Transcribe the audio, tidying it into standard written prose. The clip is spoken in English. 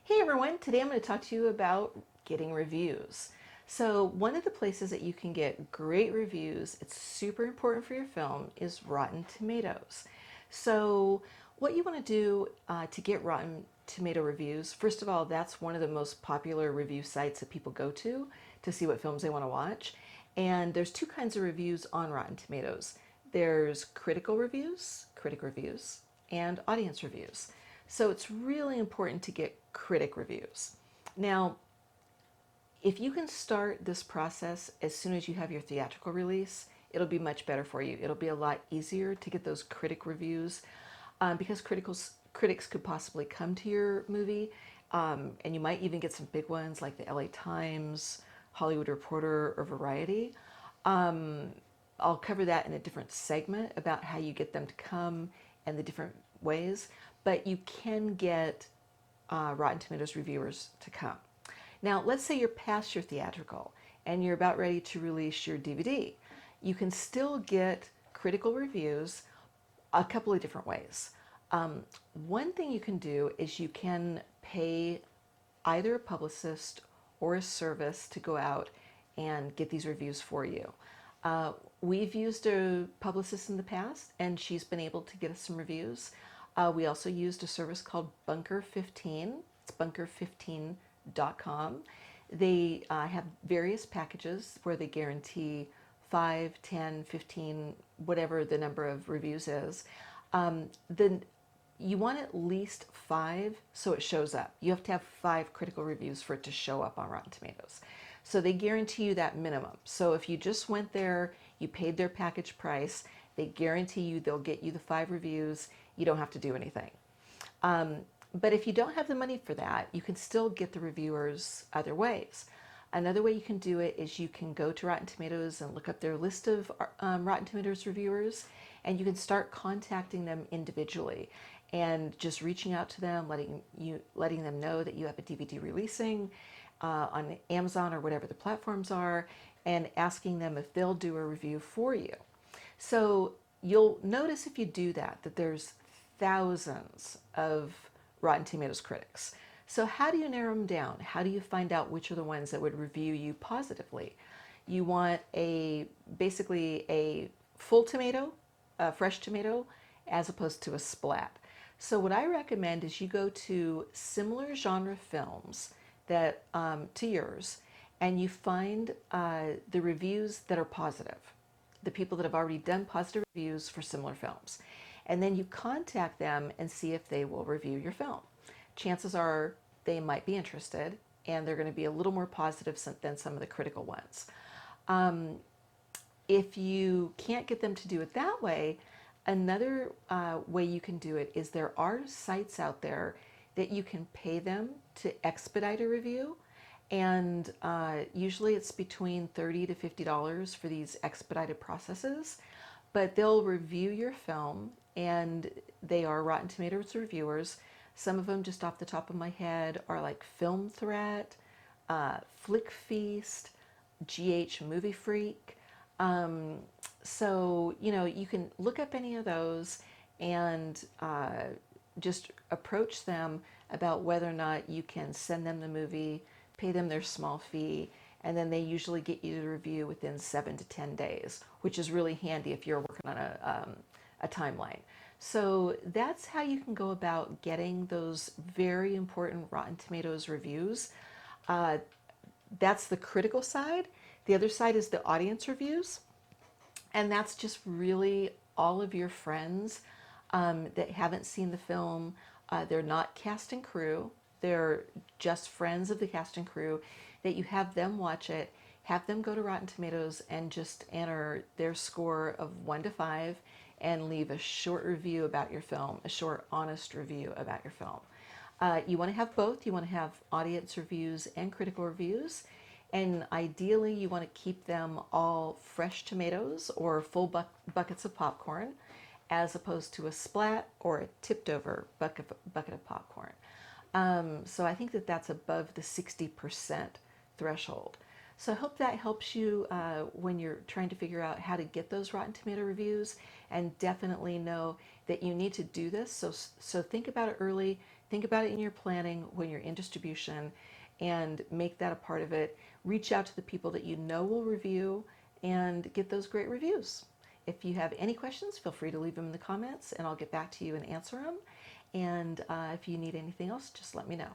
Hey everyone, today I'm going to talk to you about getting reviews. So, one of the places that you can get great reviews, it's super important for your film, is Rotten Tomatoes. So, what you want to do to get Rotten Tomato reviews, first of all, that's one of the most popular review sites that people go to see what films they want to watch. And there's two kinds of reviews on Rotten Tomatoes. There's critic reviews, and audience reviews. So it's really important to get critic reviews. Now, if you can start this process as soon as you have your theatrical release, it'll be much better for you. It'll be a lot easier to get those critic reviews because critics could possibly come to your movie, and you might even get some big ones like the LA Times, Hollywood Reporter, or Variety. I'll cover that in a different segment about how you get them to come and the different ways, but you can get Rotten Tomatoes reviewers to come. Now, let's say you're past your theatrical and you're about ready to release your DVD. You can still get critical reviews a couple of different ways. One thing you can do is you can pay either a publicist or a service to go out and get these reviews for you. We've used a publicist in the past, and she's been able to get us some reviews. We also used a service called Bunker 15. It's bunker15.com. They have various packages where they guarantee 5, 10, 15, whatever the number of reviews is. Then you want at least 5 so it shows up. You have to have 5 critical reviews for it to show up on Rotten Tomatoes. So they guarantee you that minimum. So if you just went there, you paid their package price, they guarantee you they'll get you the 5 reviews. You don't have to do anything. But if you don't have the money for that, you can still get the reviewers other ways. Another way you can do it is you can go to Rotten Tomatoes and look up their list of Rotten Tomatoes reviewers, and you can start contacting them individually and just reaching out to them, letting them know that you have a DVD releasing on Amazon or whatever the platforms are, and asking them if they'll do a review for you. So you'll notice if you do that there's thousands of Rotten Tomatoes critics. So how do you narrow them down? How do you find out which are the ones that would review you positively? You want basically a full tomato, a fresh tomato, as opposed to a splat. So what I recommend is you go to similar genre films that to yours, and you find the reviews that are positive, the people that have already done positive reviews for similar films. And then you contact them and see if they will review your film. Chances are they might be interested, and they're going to be a little more positive than some of the critical ones. If you can't get them to do it that way, another way you can do it is there are sites out there that you can pay them to expedite a review. And usually it's between $30 to $50 for these expedited processes. But they'll review your film, and they are Rotten Tomatoes reviewers. Some of them, just off the top of my head, are like Film Threat, Flick Feast, GH Movie Freak. So, you can look up any of those and just approach them about whether or not you can send them the movie, pay them their small fee, and then they usually get you the review within 7 to 10 days, which is really handy if you're working on a timeline. So that's how you can go about getting those very important Rotten Tomatoes reviews. That's the critical side. The other side is the audience reviews. And that's just really all of your friends that haven't seen the film. They're not cast and crew. They're just friends of the cast and crew that you have them watch it, have them go to Rotten Tomatoes and just enter their score of 1 to 5 and leave a short review about your film, a short, honest review about your film. You want to have both. You want to have audience reviews and critical reviews. And ideally, you want to keep them all fresh tomatoes or full buckets of popcorn, as opposed to a splat or a tipped over bucket of popcorn. So I think that that's above the 60% threshold. So I hope that helps you when you're trying to figure out how to get those Rotten Tomato reviews, and definitely know that you need to do this. So think about it early. think about it in your planning when you're in distribution and make that a part of it. Reach out to the people that you know will review and get those great reviews. If you have any questions, feel free to leave them in the comments and I'll get back to you and answer them. And if you need anything else, just let me know.